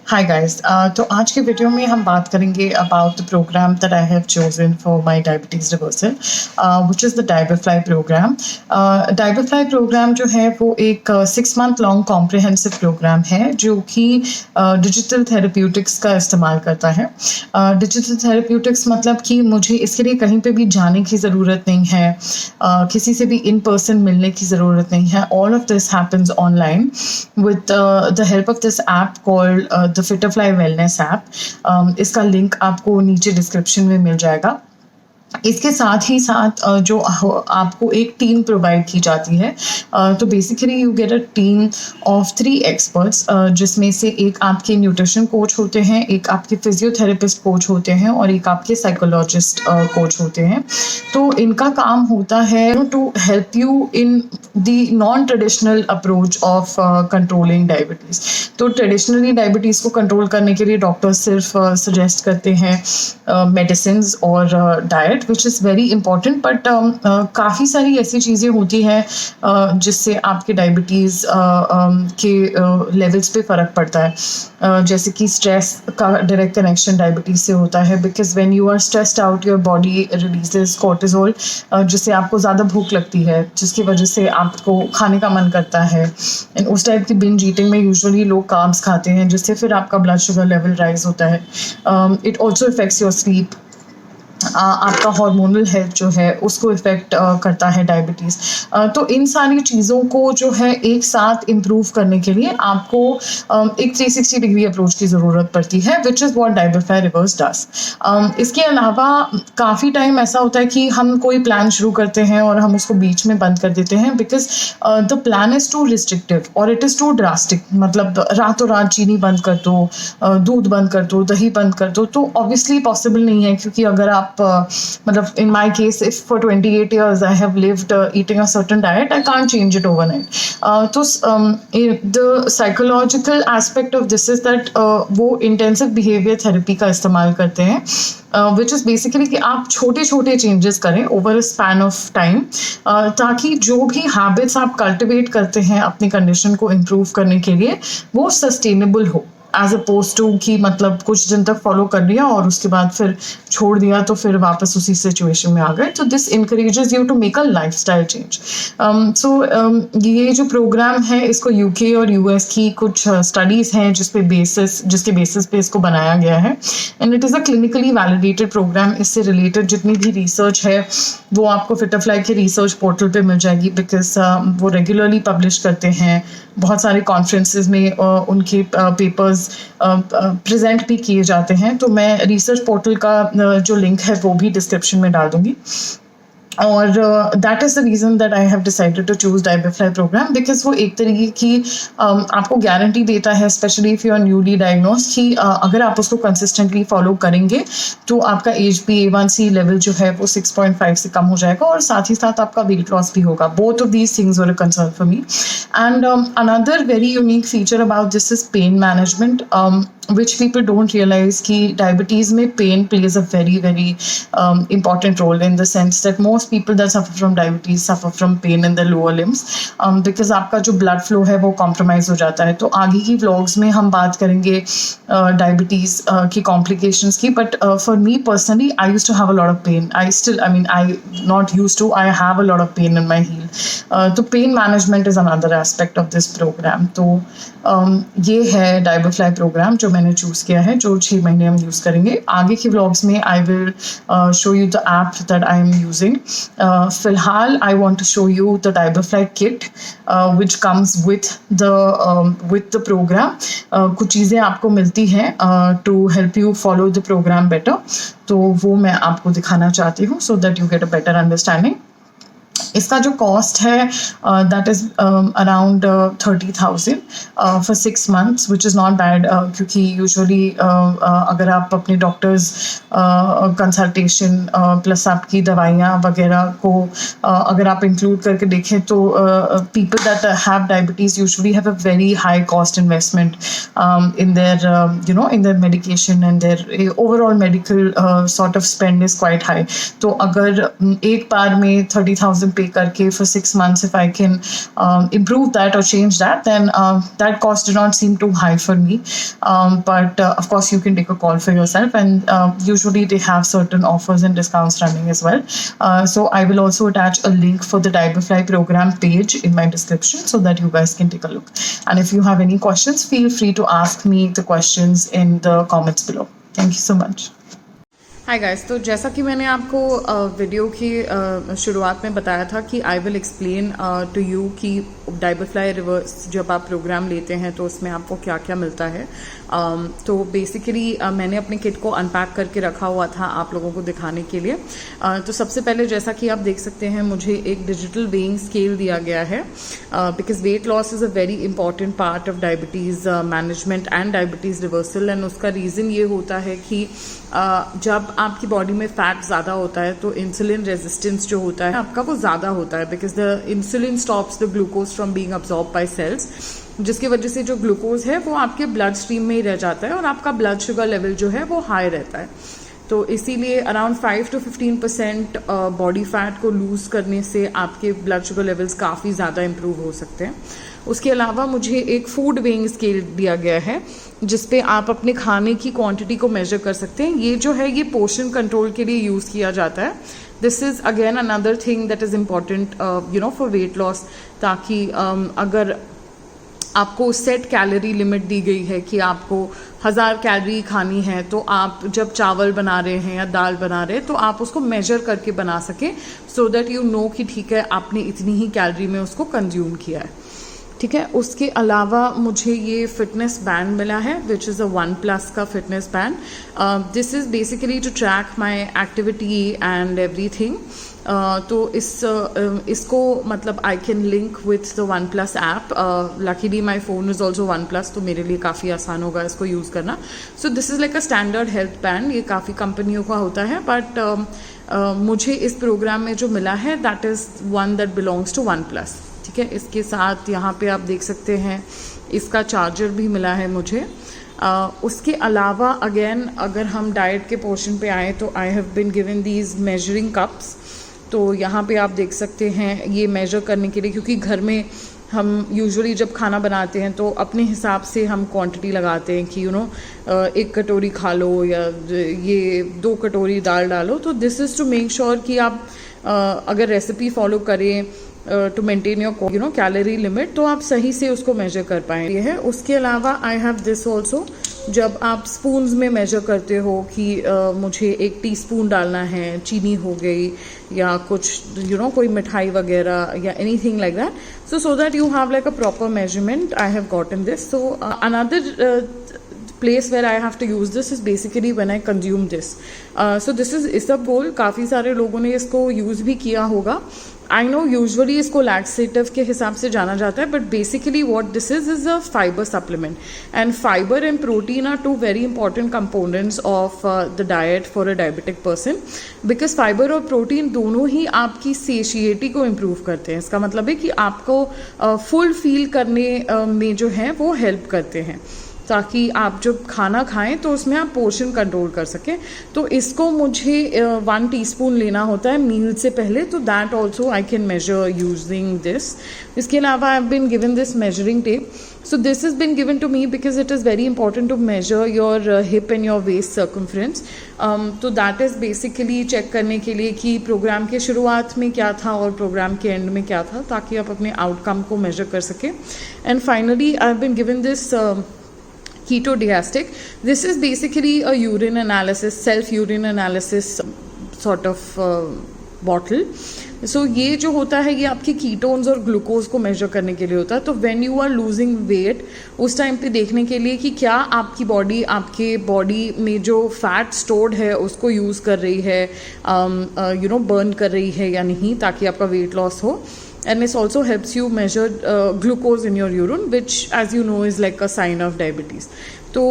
Hi guys, तो आज के वीडियो में हम बात करेंगे about the program that I have chosen for my diabetes reversal, which is the Diabefly program. Diabefly program जो है वो एक 6 मंथ लॉन्ग कॉम्प्रिहेंसिव प्रोग्राम है जो कि डिजिटल थेरेप्यूटिक्स का इस्तेमाल करता है। डिजिटल थेरेप्यूटिक्स मतलब कि मुझे इसके लिए कहीं पे भी जाने की ज़रूरत नहीं है, किसी से भी इन पर्सन मिलने की ज़रूरत नहीं है। All of this happens online with the help of this app called the Fitterfly Wellness app। इसका लिंक आपको नीचे डिस्क्रिप्शन में मिल जाएगा। इसके साथ ही साथ जो आपको एक टीम प्रोवाइड की जाती है, तो basically you get a team of 3 experts, जिसमें से एक आपके न्यूट्रिशन कोच होते हैं, एक आपके फिजियोथेरेपिस्ट कोच होते हैं और एक आपके साइकोलॉजिस्ट कोच होते हैं। तो इनका काम होता है to help you in the non traditional approach of controlling diabetes. तो ट्रेडिशनली डायबिटीज़ को कंट्रोल करने के लिए डॉक्टर्स सिर्फ सजेस्ट करते हैं मेडिसिन और diet, which is very important, but काफ़ी सारी ऐसी चीज़ें होती हैं जिससे आपके डायबिटीज़ के लेवल्स पे फ़र्क पड़ता है। जैसे कि स्ट्रेस का डायरेक्ट कनेक्शन डायबिटीज़ से होता है, because when you are stressed out your body releases cortisol, जिससे आपको ज़्यादा भूख लगती है, जिसकी वजह से आपको खाने का मन करता है। एंड उस टाइप की बिंज ईटिंग में यूजुअली लोग कार्ब्स खाते हैं, जिससे फिर आपका ब्लड शुगर लेवल राइज होता है। It also effects your sleep. आपका हार्मोनल हेल्थ जो है उसको इफ़ेक्ट करता है डायबिटीज़। तो इन सारी चीज़ों को जो है एक साथ इम्प्रूव करने के लिए आपको एक 360 डिग्री अप्रोच की ज़रूरत पड़ती है, which is what Diabefly reverse does. इसके अलावा काफ़ी टाइम ऐसा होता है कि हम कोई प्लान शुरू करते हैं और हम उसको बीच में बंद कर देते हैं, because the plan is too restrictive और इट इज़ टू ड्रास्टिक। मतलब रातों रात चीनी बंद कर दो, दूध बंद कर दो, दही बंद कर दो, तो ऑब्वियसली पॉसिबल नहीं है, क्योंकि अगर आप मतलब in my case, if for 28 years I have lived eating a certain diet, I can't change it overnight. तो the psychological aspect of this is that वो intensive behavior therapy का इस्तेमाल करते हैं, which is basically कि आप छोटे छोटे changes करें over a span of time, ताकि जो भी habits आप cultivate करते हैं अपनी condition को improve करने के लिए वो sustainable हो, एज अपोज टू कि मतलब कुछ दिन तक फॉलो कर लिया और उसके बाद फिर छोड़ दिया तो फिर वापस उसी सिचुएशन में आ गए। तो this encourages you to make a lifestyle change. So ये जो प्रोग्राम है इसको यूके और यूएस की कुछ स्टडीज़ हैं जिसके बेसिस पे इसको बनाया गया है, and it is a clinically validated programme. इससे रिलेटेड जितनी भी रिसर्च है वो आपको फिटरफ्लाई के रिसर्च पोर्टल पे मिल जाएगी, बिकॉज वो रेगुलरली पब्लिश करते हैं। बहुत सारे कॉन्फ्रेंसेस में उनके पेपर्स प्रेजेंट भी किए जाते हैं। तो मैं रिसर्च पोर्टल का जो लिंक है वो भी डिस्क्रिप्शन में डाल दूंगी। और that is the reason that I have decided to choose Diabefly programme, because वो एक तरीके की आपको गारंटी देता है, specially if you are newly diagnose, कि अगर आप उसको कंसिस्टेंटली फॉलो करेंगे तो आपका HbA1c लेवल जो है वो 6.5 से कम हो जाएगा और साथ ही साथ आपका वेट लॉस भी होगा। Both of these things were a concern for me. And another very unique feature about this is pain management, which people don't realize कि diabetes में pain plays a very important role, in the sense that most people that suffer from diabetes suffer from pain in the lower limbs, because आपका जो blood flow है वो compromise हो जाता है। तो आगे की vlogs में हम बात करेंगे diabetes की complications की, but for me personally I used to have a lot of pain. I have a lot of pain in my heel. तो pain management is another aspect of this program. तो ये है डायबेफ्लाई program जो मैंने choose किया है, जो 6 महीने हम यूज़ करेंगे। आगे की व्लॉग्स में I will show you the app that I am using. फिलहाल I want to show you the Diabefly kit which comes with the programme. कुछ चीज़ें आपको मिलती हैं to help you follow the programme better, तो वो मैं आपको दिखाना चाहती हूँ, so that you get a better understanding. इसका जो कॉस्ट है that is around 30,000 for 6 months, which is not bad, क्योंकि यूजुअली अगर आप अपने डॉक्टर्स कंसल्टेशन प्लस आपकी दवाइयाँ वगैरह को अगर आप इंक्लूड करके देखें तो people that have diabetes usually have a very high cost investment in their medication, and their overall medical sort of spend is quite high. तो अगर एक बार में 30,000 पे पे करके for 6 months, if I can improve that or change that, then that cost did not seem too high for me. But of course, you can take a call for yourself, and usually they have certain offers and discounts running as well. So I will also attach a link for the Diabefly program page in my description so that you guys can take a look. And if you have any questions, feel free to ask me the questions in the comments below. Thank you so much. Hi guys, तो जैसा कि मैंने आपको video की शुरुआत में बताया था कि I will explain to you कि डाइबरफ्लाई रिवर्स जब आप प्रोग्राम लेते हैं तो उसमें आपको क्या क्या मिलता है. तो बेसिकली मैंने अपने किट को अनपैक करके रखा हुआ था आप लोगों को दिखाने के लिए. तो सबसे पहले जैसा कि आप देख सकते हैं मुझे एक डिजिटल वेइंग स्केल दिया गया है because weight loss is a very important part of diabetes management and diabetes reversal. And उसका रीज़न ये होता है कि जब आपकी बॉडी में फैट ज़्यादा होता है तो इंसुलिन रेजिस्टेंस जो होता है आपका वो ज़्यादा होता है because the insulin stops the glucose from being absorb by cells, जिसकी वजह से जो ग्लूकोज है वो आपके ब्लड स्ट्रीम में ही रह जाता है और आपका ब्लड शुगर लेवल जो है वो हाई रहता है. तो इसीलिए अराउंड 5 to 15% बॉडी फैट को लूज करने से आपके ब्लड शुगर लेवल्स काफ़ी ज़्यादा इंप्रूव हो सकते हैं. उसके अलावा मुझे एक फूड वेइंग स्केल दिया गया है जिसपे आप अपने खाने की क्वांटिटी को मेजर कर सकते हैं. ये जो है ये पोर्शन कंट्रोल के लिए यूज़ किया जाता है. This is again another thing that is important for weight loss, ताकि अगर आपको सेट कैलोरी लिमिट दी गई है कि आपको 1000 कैलोरी खानी है तो आप जब चावल बना रहे हैं या दाल बना रहे हैं तो आप उसको मेजर करके बना सकें सो दैट यू नो कि ठीक है आपने इतनी ही कैलोरी में उसको कंज्यूम किया है. ठीक है. उसके अलावा मुझे ये फिटनेस बैंड मिला है विच इज़ अ OnePlus का fitness band. This is basically to track my activity and everything. तो इसको मतलब I can link with the OnePlus app. Luckily my phone is also OnePlus, तो मेरे लिए काफ़ी आसान होगा इसको यूज़ करना. सो this is like a standard health band. ये काफ़ी कंपनियों का होता है बट मुझे इस प्रोग्राम में जो मिला है that is one that belongs to OnePlus. ठीक है. इसके साथ यहाँ पे आप देख सकते हैं इसका चार्जर भी मिला है मुझे. उसके अलावा अगेन अगर हम डाइट के पोर्शन पे आए तो I have been given these measuring cups. तो यहाँ पे आप देख सकते हैं ये मेजर करने के लिए, क्योंकि घर में हम यूजुअली जब खाना बनाते हैं तो अपने हिसाब से हम क्वांटिटी लगाते हैं कि एक कटोरी खा लो या ये 2 कटोरी दाल डालो. तो this is to make sure कि आप अगर रेसिपी फॉलो करें to maintain your calorie limit तो आप सही से उसको मेजर कर पाएँ. ये है. उसके अलावा आई हैव दिस ऑल्सो. जब आप स्पून्स में मेजर करते हो कि मुझे 1 टीस्पून डालना है, चीनी हो गई या कुछ कोई मिठाई वगैरह या anything like that, so that you have like a proper measurement, I have gotten this. So another place where I have to use this is basically when I consume this. So this is isabgol. काफ़ी सारे लोगों ने इसको use भी किया होगा. I know usually इसको laxative के हिसाब से जाना जाता है but basically what this is a fibre supplement. And fibre and protein are 2 very important components of the diet for a diabetic person because fibre और प्रोटीन दोनों ही आपकी सेशिएटी को इम्प्रूव करते हैं. इसका मतलब है कि आपको फुल फील करने में जो है वो हेल्प करते हैं ताकि आप जब खाना खाएं तो उसमें आप पोर्शन कंट्रोल कर सकें. तो इसको मुझे 1 टीस्पून लेना होता है मील से पहले. तो that also I can measure using this. इसके अलावा I have been given this measuring tape. So this is been given to me because it is very important to measure your hip and your waist circumference. तो that is basically check करने के लिए कि programme के शुरुआत में क्या था और प्रोग्राम के एंड में क्या था, ताकि आप अपने आउटकम को मेजर कर सकें. And finally I have been given this keto diastic. This is basically a urine analysis, self urine analysis sort of bottle. So ये जो होता है ये आपके कीटोन्स और ग्लूकोज को मेजर करने के लिए होता है. तो when you are losing weight उस टाइम पे देखने के लिए कि क्या आपकी बॉडी आपके बॉडी में जो फैट स्टोर्ड है उसको यूज़ कर रही है, बर्न कर रही है या नहीं, ताकि आपका वेट लॉस हो. And this also helps you measure glucose in your urine, which as you know is like a sign of diabetes. तो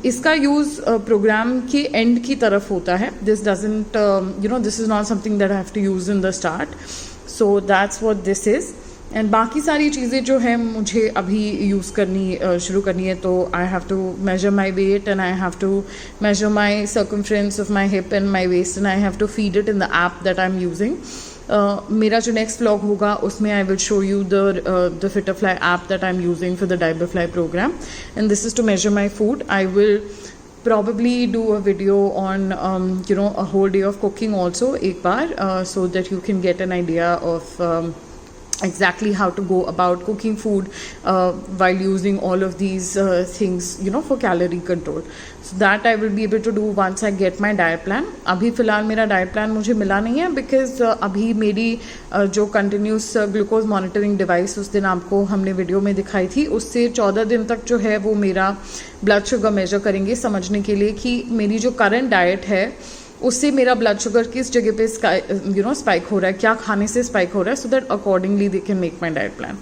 इसका यूज़ प्रोग्राम के एंड की तरफ होता है. This doesn't this is not something that I have to use in the start. So that's what this is. And बाकी सारी चीज़ें जो है मुझे अभी यूज़ करनी शुरू करनी है. तो I have to measure my weight and I have to measure my circumference of my hip and my waist and I have to feed it in the app that I am using. मेरा जो next vlog होगा उसमें I will show you the Fitterfly app that I am using for the Diabefly programme, and this is to measure my food. I will probably do a video on a whole day of cooking also एक बार, so that you can get an idea of exactly how to go about cooking food while using all of these things for calorie control. So that I will be able to do once I get my diet plan. अभी फ़िलहाल मेरा diet plan मुझे मिला नहीं है because अभी मेरी जो continuous glucose monitoring device उस दिन आपको हमने वीडियो में दिखाई थी, उससे 14 दिन तक जो है वो मेरा ब्लड शुगर मेजर करेंगे समझने के लिए कि मेरी जो करंट डाइट है उससे मेरा ब्लड शुगर किस जगह पे स्पाइक हो रहा है, क्या खाने से स्पाइक हो रहा है, so that accordingly they can make my diet plan.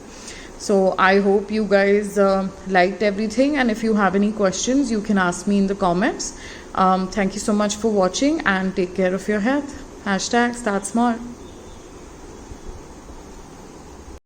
So I hope you guys liked everything, and if you have any questions you can ask me in the comments. Thank you so much for watching and take care of your health. #StartSmall.